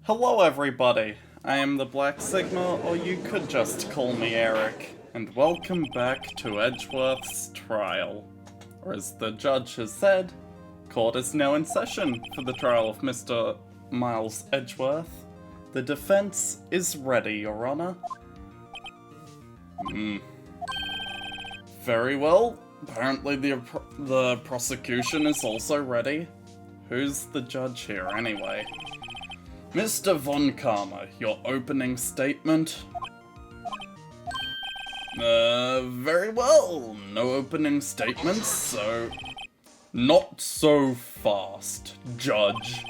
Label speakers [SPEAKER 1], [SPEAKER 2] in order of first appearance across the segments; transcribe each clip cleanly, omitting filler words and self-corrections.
[SPEAKER 1] Hello everybody, I am the Black Sigma, or you could just call me Eric, and welcome back to Edgeworth's trial. Or as the judge has said, court is now in session for the trial of Mr. Miles Edgeworth. The defense is ready, Your Honor. Very well. Apparently the prosecution is also ready. Who's the judge here, anyway? Mr. Von Karma, your opening statement? Very well. No opening statements, so... Not so fast, Judge.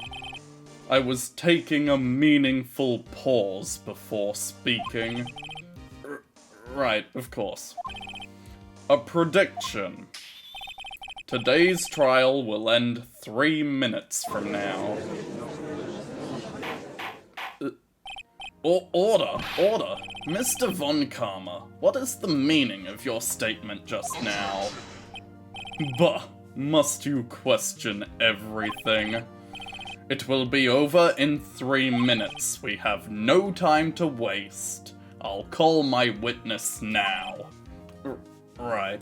[SPEAKER 1] I was taking a meaningful pause before speaking. Right, of course. A prediction. Today's trial will end 3 minutes from now. Order! Mr. Von Karma, what is the meaning of your statement just now? Bah, must you question everything? It will be over in 3 minutes. We have no time to waste. I'll call my witness now. Right.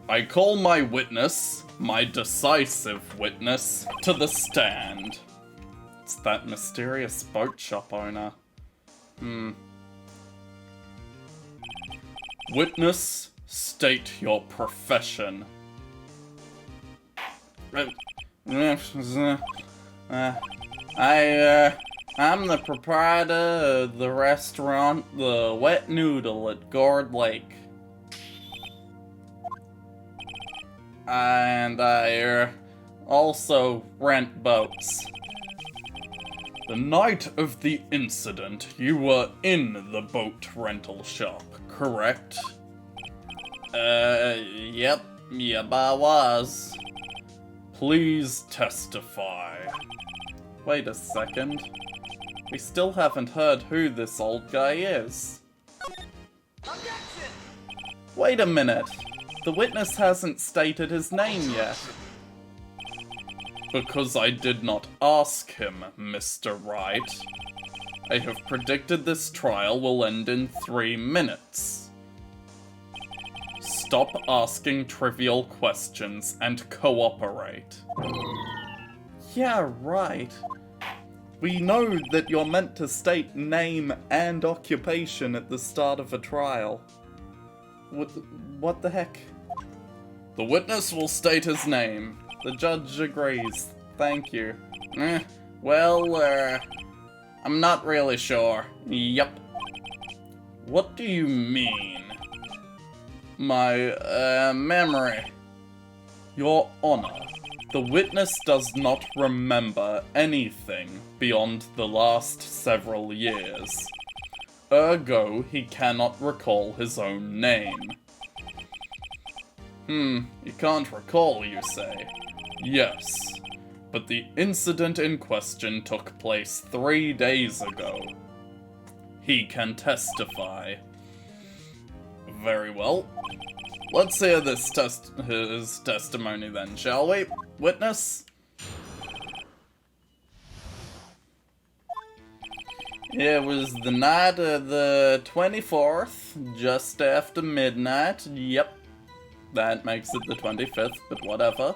[SPEAKER 1] I call my witness, my decisive witness, to the stand. It's that mysterious boat shop owner. Witness, state your profession. I'm the proprietor of the restaurant, The Wet Noodle at Gourd Lake. And I also rent boats. The night of the incident, you were in the boat rental shop, correct? Yep, I was. Please testify. Wait a second. We still haven't heard who this old guy is.
[SPEAKER 2] Objection!
[SPEAKER 1] Wait a minute. The witness hasn't stated his name yet. Because I did not ask him, Mr. Wright. I have predicted this trial will end in 3 minutes. Stop asking trivial questions and cooperate. Yeah, right. We know that you're meant to state name and occupation at the start of a trial. What the heck? The witness will state his name. The judge agrees. Thank you. I'm not really sure. Yup. What do you mean? My, memory. Your Honor, the witness does not remember anything beyond the last several years. Ergo, he cannot recall his own name. You can't recall, you say? Yes, but the incident in question took place 3 days ago. He can testify. Very well. Let's hear his testimony then, shall we? Witness? It was the night of the 24th, just after midnight. Yep. That makes it the 25th, but whatever.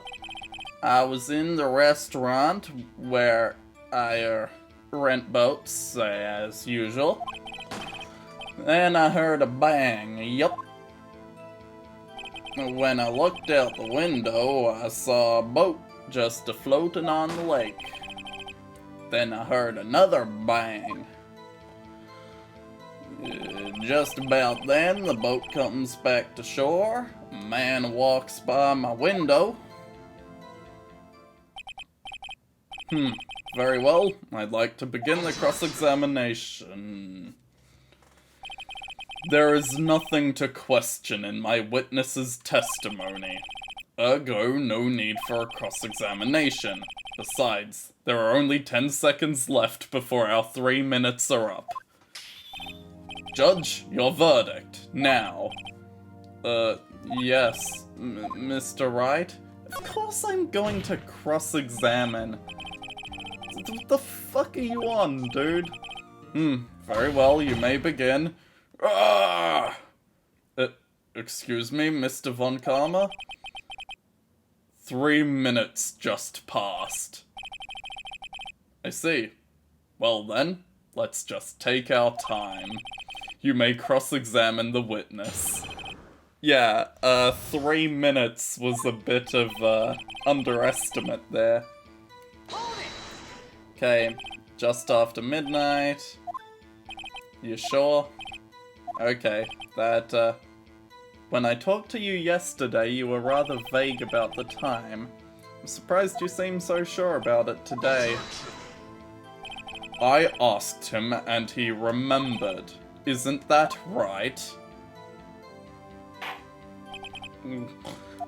[SPEAKER 1] I was in the restaurant where I rent boats, as usual. Then I heard a bang, yup. When I looked out the window, I saw a boat just a-floating on the lake. Then I heard another bang. Just about then, the boat comes back to shore. A man walks by my window. Very well. I'd like to begin the cross-examination. There is nothing to question in my witness's testimony. Ergo, no need for a cross-examination. Besides, there are only 10 seconds left before our 3 minutes are up. Judge, your verdict, now. Yes, Mr. Wright? Of course I'm going to cross-examine. What the fuck are you on, dude? Very well, you may begin. Ah! Excuse me, Mr. Von Karma? 3 minutes just passed. I see. Well then, let's just take our time. You may cross-examine the witness. Yeah, 3 minutes was a bit of, underestimate there. Okay, just after midnight. You sure? Okay, that, when I talked to you yesterday, you were rather vague about the time. I'm surprised you seem so sure about it today. I asked him and he remembered. Isn't that right?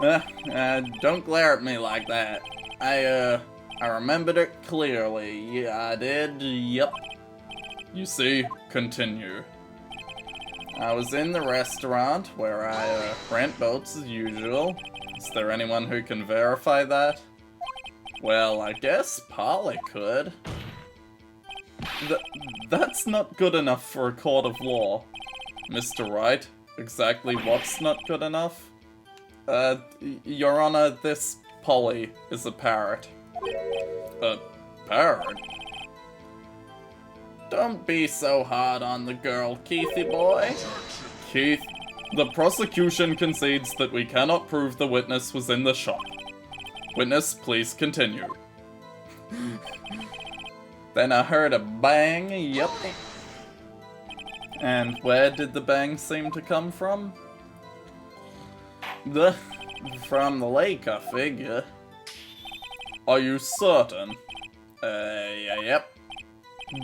[SPEAKER 1] Don't glare at me like that. I remembered it clearly. Yeah, I did. Yep. You see, continue. I was in the restaurant where I rent boats as usual. Is there anyone who can verify that? Well, I guess Polly could. That's not good enough for a court of law. Mr. Wright, exactly what's not good enough? Your Honor, this Polly is a parrot. A parrot? Don't be so hard on the girl, Keithy boy. Keith, the prosecution concedes that we cannot prove the witness was in the shop. Witness, please continue. Then I heard a bang, yep. And where did the bang seem to come from? From the lake, I figure. Are you certain? Yep.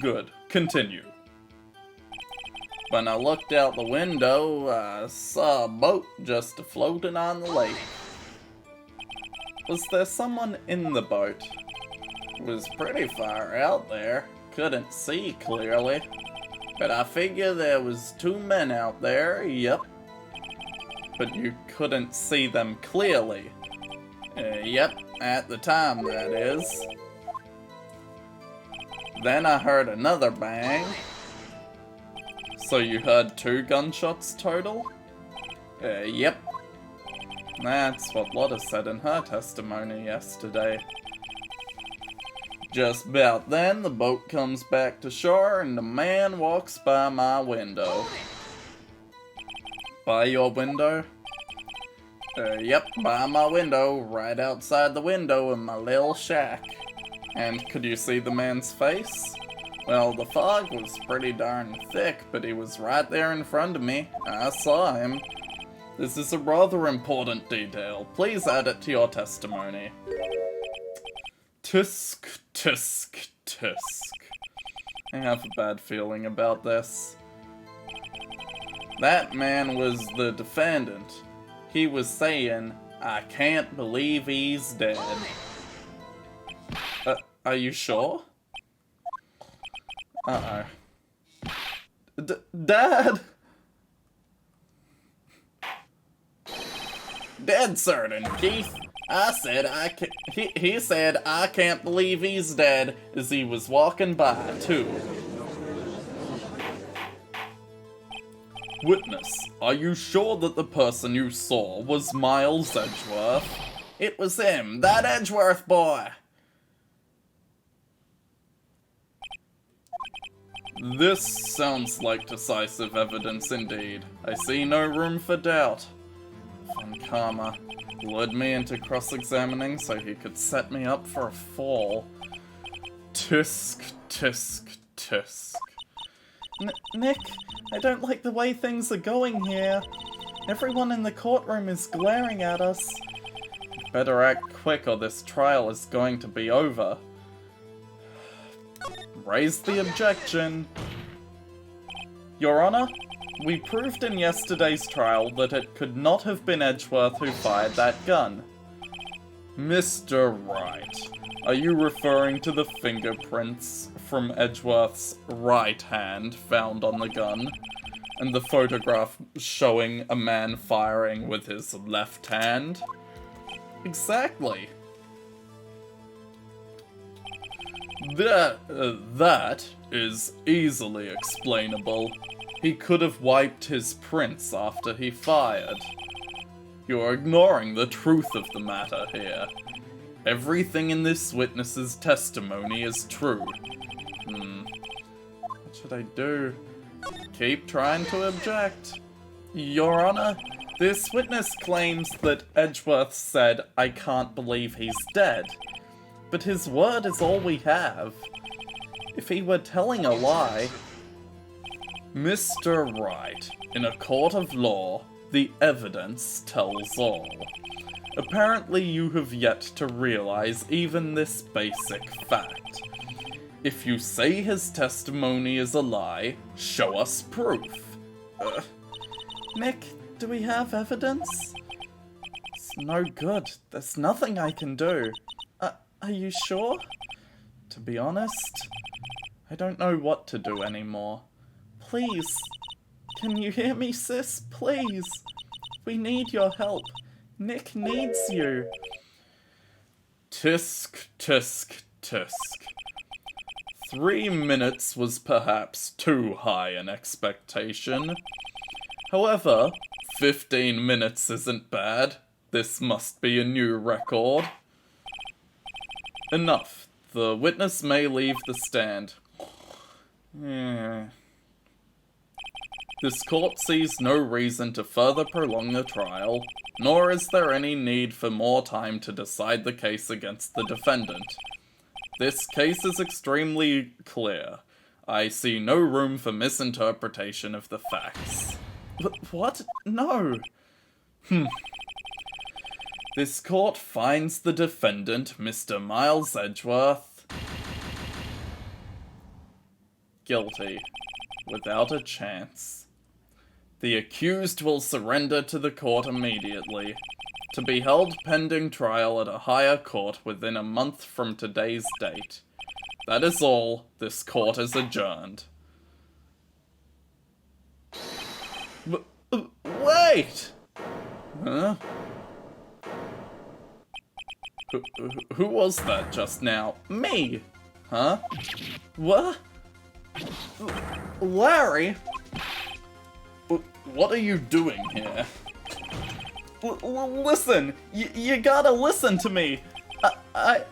[SPEAKER 1] Good. Continue. When I looked out the window, I saw a boat just floating on the lake. Was there someone in the boat? It was pretty far out there. Couldn't see clearly. But I figure there was 2 men out there, yep. But you couldn't see them clearly. Yep, at the time, that is. Then I heard another bang. So you heard 2 gunshots total? Yep. That's what Lotta said in her testimony yesterday. Just about then, the boat comes back to shore and a man walks by my window. By your window? Yep, by my window, right outside the window in my little shack. And could you see the man's face? Well, the fog was pretty darn thick, but he was right there in front of me. I saw him. This is a rather important detail. Please add it to your testimony. Tisk, tisk, tisk. I have a bad feeling about this. That man was the defendant. He was saying, I can't believe he's dead. Are you sure? Uh-oh. Dad! Dead certain, Keith. I said he said I can't believe he's dead as he was walking by, too. Witness, are you sure that the person you saw was Miles Edgeworth? It was him, that Edgeworth boy! This sounds like decisive evidence indeed. I see no room for doubt. Von Karma lured me into cross-examining so he could set me up for a fall. Tisk, tisk, tisk. Nick, I don't like the way things are going here. Everyone in the courtroom is glaring at us. Better act quick or this trial is going to be over. Raise the objection. Your Honor, we proved in yesterday's trial that it could not have been Edgeworth who fired that gun. Mr. Wright, are you referring to the fingerprints from Edgeworth's right hand found on the gun, and the photograph showing a man firing with his left hand? Exactly. That is easily explainable. He could have wiped his prints after he fired. You're ignoring the truth of the matter here. Everything in this witness's testimony is true. What should I do? Keep trying to object. Your Honor, this witness claims that Edgeworth said, "I can't believe he's dead." But his word is all we have. If he were telling a lie... Mr. Wright, in a court of law, the evidence tells all. Apparently you have yet to realize even this basic fact. If you say his testimony is a lie, show us proof. Nick, do we have evidence? It's no good. There's nothing I can do. Are you sure? To be honest, I don't know what to do anymore. Please, can you hear me, sis? Please. We need your help. Nick needs you. Tisk, tisk, tisk. 3 minutes was perhaps too high an expectation. However, 15 minutes isn't bad. This must be a new record. Enough. The witness may leave the stand. This court sees no reason to further prolong the trial, nor is there any need for more time to decide the case against the defendant. This case is extremely clear. I see no room for misinterpretation of the facts. What? No! This court finds the defendant, Mr. Miles Edgeworth, guilty, without a chance. The accused will surrender to the court immediately, to be held pending trial at a higher court within a month from today's date. That is all. This court is adjourned. Wait! Huh? Who was that just now? Me! Huh? What? Larry? What are you doing here? Listen! You gotta listen to me! I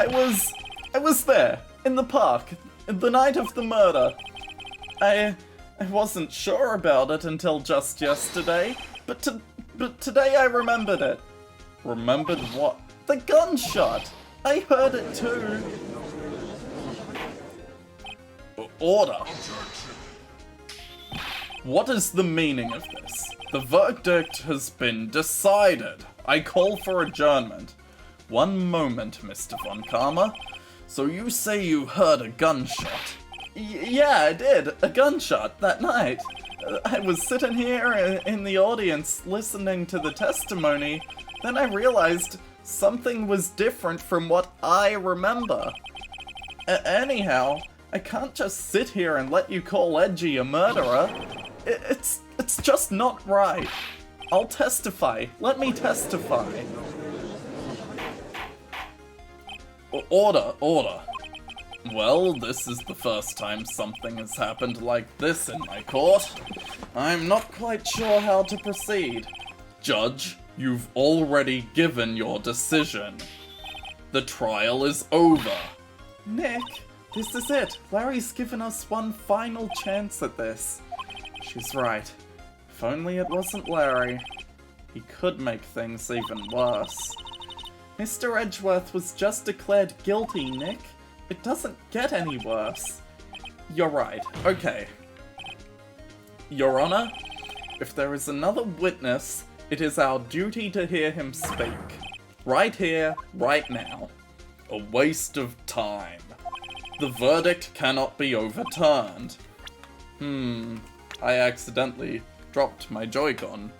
[SPEAKER 1] was there, in the park, the night of the murder. I wasn't sure about it until just yesterday, but today I remembered it. Remembered what? The gunshot! I heard it too. Order. What is the meaning of this? The verdict has been decided. I call for adjournment. One moment, Mr. Von Karma. So you say you heard a gunshot? Yeah, I did. A gunshot that night. I was sitting here in the audience listening to the testimony. Then I realized something was different from what I remember. Anyhow, I can't just sit here and let you call Edgy a murderer. It's just not right. I'll testify. Let me testify. Order. Well, this is the first time something has happened like this in my court. I'm not quite sure how to proceed. Judge, you've already given your decision. The trial is over. Nick, this is it. Larry's given us one final chance at this. She's right. If only it wasn't Larry. He could make things even worse. Mr. Edgeworth was just declared guilty, Nick. It doesn't get any worse. You're right. Okay. Your Honor, if there is another witness, it is our duty to hear him speak. Right here, right now. A waste of time. The verdict cannot be overturned. I accidentally dropped my Joy-Con.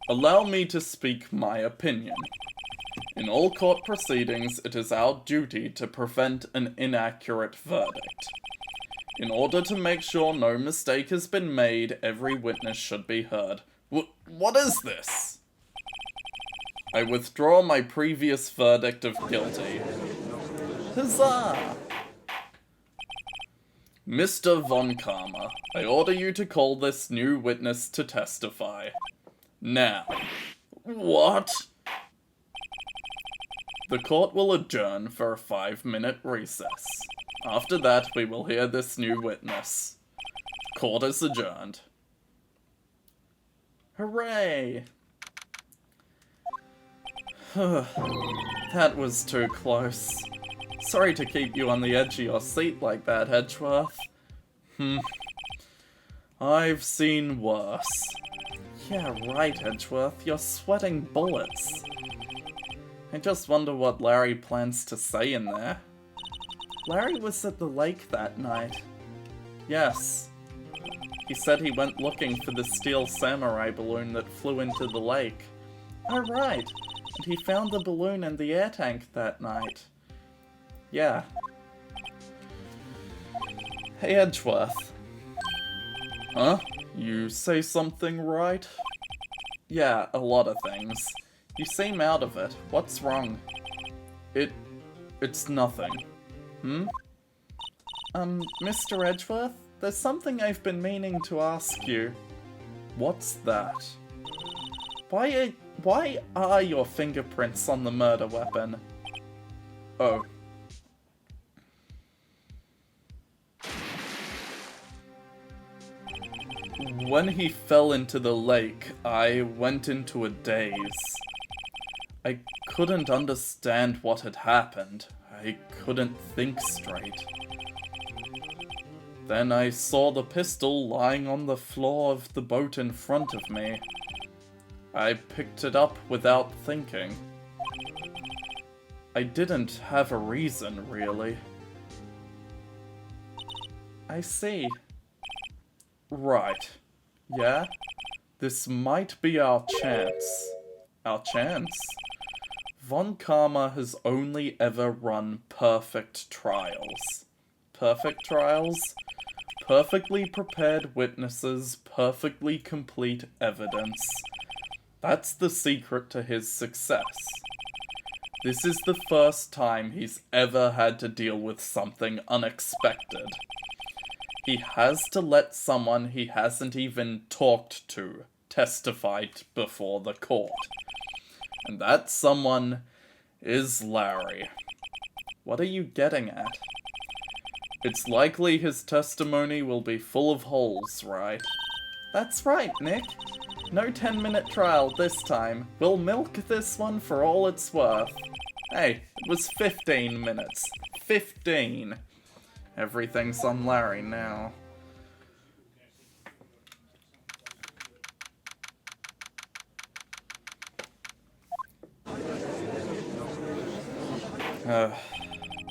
[SPEAKER 1] Allow me to speak my opinion. In all court proceedings, it is our duty to prevent an inaccurate verdict. In order to make sure no mistake has been made, every witness should be heard. What is this? I withdraw my previous verdict of guilty. Huzzah! Mr. Von Karma, I order you to call this new witness to testify. Now. What? The court will adjourn for a 5-minute recess. After that, we will hear this new witness. Court is adjourned. Hooray! That was too close. Sorry to keep you on the edge of your seat like that, Edgeworth. I've seen worse. Yeah, right, Edgeworth. You're sweating bullets. I just wonder what Larry plans to say in there. Larry was at the lake that night. Yes. He said he went looking for the steel samurai balloon that flew into the lake. Oh, right. And he found the balloon in the air tank that night. Yeah. Hey, Edgeworth. Huh? You say something right? Yeah, a lot of things. You seem out of it. What's wrong? It's nothing. Mr. Edgeworth? There's something I've been meaning to ask you. What's that? Why are your fingerprints on the murder weapon? Oh. When he fell into the lake, I went into a daze. I couldn't understand what had happened. I couldn't think straight. Then I saw the pistol lying on the floor of the boat in front of me. I picked it up without thinking. I didn't have a reason, really. I see. Right. Yeah? This might be our chance. Our chance? Von Karma has only ever run perfect trials. Perfect trials? Perfectly prepared witnesses, perfectly complete evidence. That's the secret to his success. This is the first time he's ever had to deal with something unexpected. He has to let someone he hasn't even talked to testify before the court. And that someone is Larry. What are you getting at? It's likely his testimony will be full of holes, right? That's right, Nick. No 10-minute trial this time. We'll milk this one for all it's worth. Hey, it was 15 minutes. 15. Everything's on Larry now.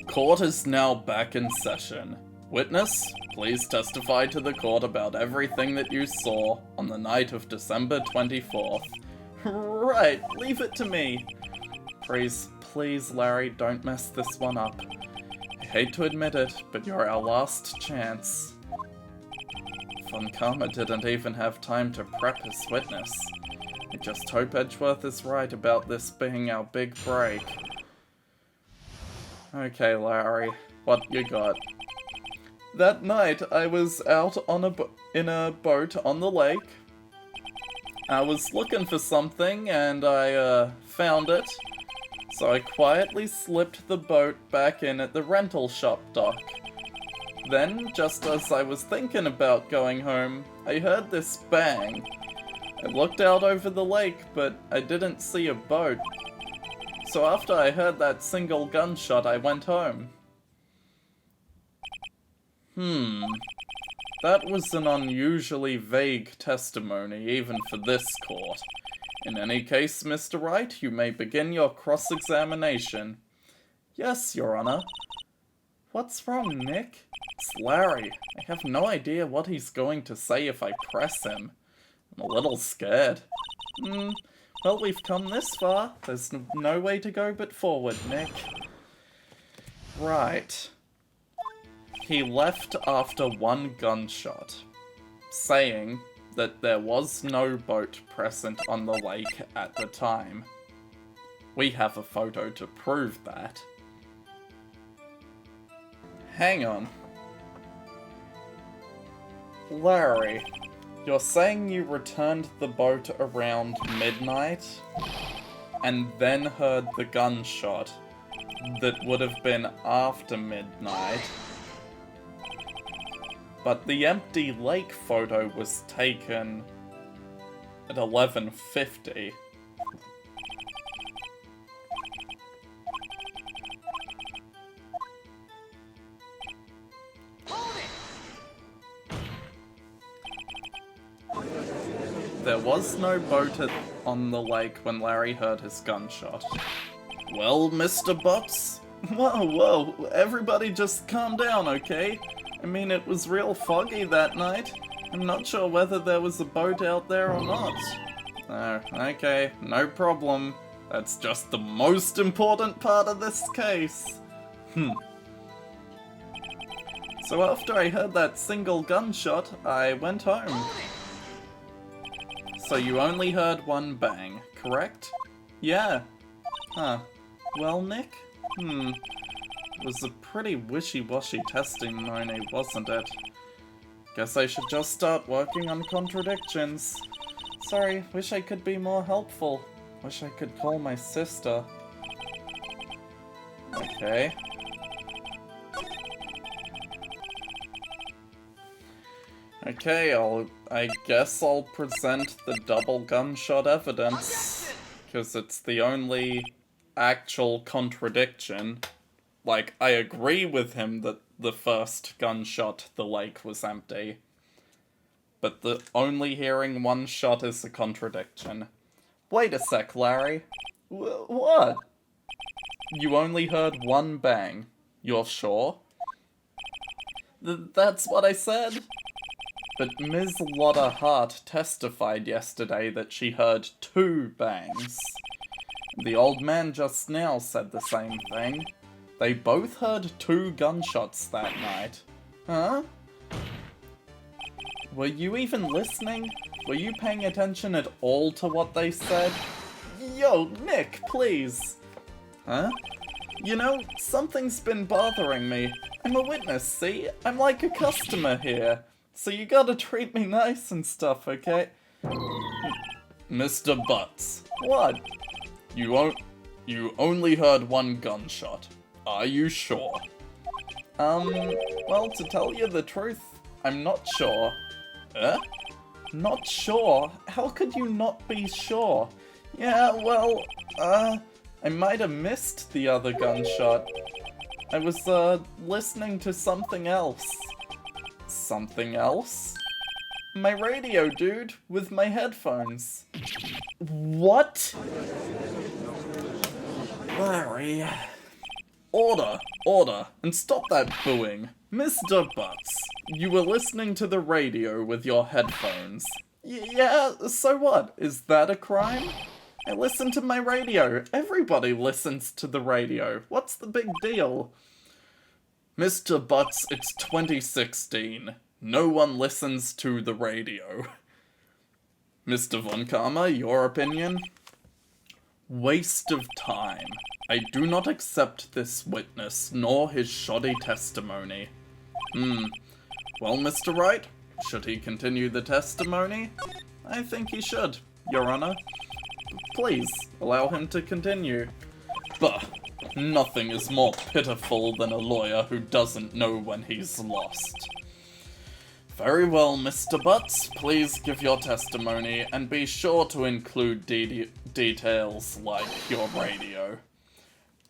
[SPEAKER 1] Court is now back in session. Witness, please testify to the court about everything that you saw on the night of December 24th. Right, leave it to me. Please, Larry, don't mess this one up. I hate to admit it, but you're our last chance. Von Karma didn't even have time to prep his witness. I just hope Edgeworth is right about this being our big break. Okay, Larry, what you got? That night, I was out on in a boat on the lake. I was looking for something, and I found it. So I quietly slipped the boat back in at the rental shop dock. Then, just as I was thinking about going home, I heard this bang. I looked out over the lake, but I didn't see a boat. So after I heard that single gunshot, I went home. That was an unusually vague testimony, even for this court. In any case, Mr. Wright, you may begin your cross-examination. Yes, Your Honor. What's wrong, Nick? It's Larry. I have no idea what he's going to say if I press him. I'm a little scared. Well, we've come this far. There's no way to go but forward, Nick. Right. He left after one gunshot, saying that there was no boat present on the lake at the time. We have a photo to prove that. Hang on. Larry, you're saying you returned the boat around midnight and then heard the gunshot that would have been after midnight, but the empty lake photo was taken at 11:50. There was no boat on the lake when Larry heard his gunshot. Well, Mr. Butts? Whoa, everybody just calm down, okay? I mean, it was real foggy that night. I'm not sure whether there was a boat out there or not. Oh, okay, no problem. That's just the most important part of this case. So after I heard that single gunshot, I went home. So you only heard one bang, correct? Yeah. Huh. Well, Nick? It was a pretty wishy-washy testimony, wasn't it? Guess I should just start working on contradictions. Sorry, wish I could be more helpful. Wish I could call my sister. Okay. Okay, I guess I'll present the double gunshot evidence, because it's the only actual contradiction. Like, I agree with him that the first gunshot, the lake was empty, but the only hearing one shot is a contradiction. Wait a sec, Larry. What? You only heard one bang. You're sure? That's what I said. But Ms. Lotta Hart testified yesterday that she heard 2 bangs. The old man just now said the same thing. They both heard 2 gunshots that night. Huh? Were you even listening? Were you paying attention at all to what they said? Yo, Nick, please. Huh? You know, something's been bothering me. I'm a witness, see? I'm like a customer here. So you gotta treat me nice and stuff, okay? Mr. Butts. What? You only heard 1 gunshot. Are you sure? Well, to tell you the truth, I'm not sure. Not sure? How could you not be sure? Yeah, well, I might have missed the other gunshot. I was, listening to something else. Something else? My radio, dude, with my headphones. What? Larry. Order, and stop that booing. Mr. Butts, you were listening to the radio with your headphones. Yeah, so what? Is that a crime? I listen to my radio. Everybody listens to the radio. What's the big deal? Mr. Butts, it's 2016. No one listens to the radio. Mr. Von Karma, your opinion? Waste of time. I do not accept this witness, nor his shoddy testimony. Well, Mr. Wright, should he continue the testimony? I think he should, Your Honor. Please, allow him to continue. Bah, nothing is more pitiful than a lawyer who doesn't know when he's lost. Very well, Mr. Butts, please give your testimony, and be sure to include details like your radio.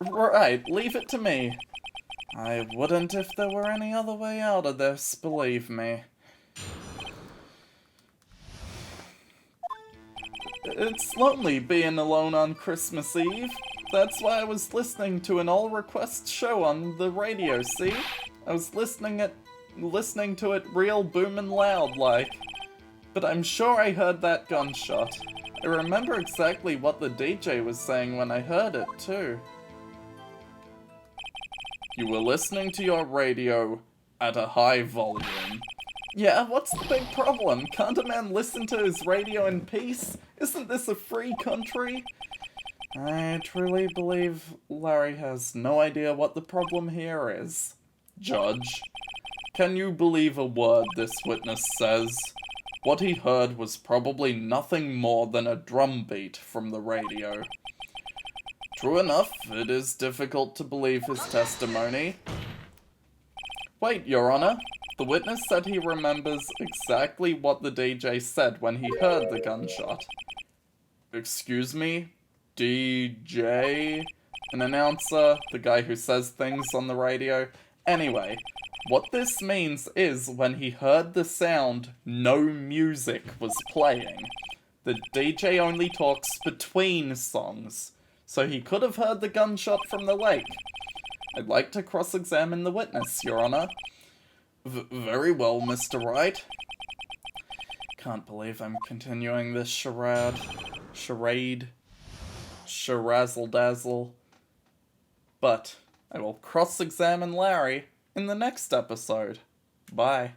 [SPEAKER 1] Right, leave it to me. I wouldn't if there were any other way out of this, believe me. It's lonely being alone on Christmas Eve. That's why I was listening to an all-request show on the radio, see? I was listening to it real boomin' loud like. But I'm sure I heard that gunshot. I remember exactly what the DJ was saying when I heard it, too. You were listening to your radio at a high volume. Yeah, what's the big problem? Can't a man listen to his radio in peace? Isn't this a free country? I truly believe Larry has no idea what the problem here is. Judge, can you believe a word this witness says? What he heard was probably nothing more than a drum beat from the radio. True enough, it is difficult to believe his testimony. Wait, Your Honor. The witness said he remembers exactly what the DJ said when he heard the gunshot. Excuse me? DJ? An announcer? The guy who says things on the radio? Anyway, what this means is when he heard the sound, no music was playing. The DJ only talks between songs, so he could have heard the gunshot from the lake. I'd like to cross-examine the witness, Your Honor. Very well, Mr. Wright. Can't believe I'm continuing this charade. Sharazzle-dazzle. But I will cross-examine Larry in the next episode. Bye.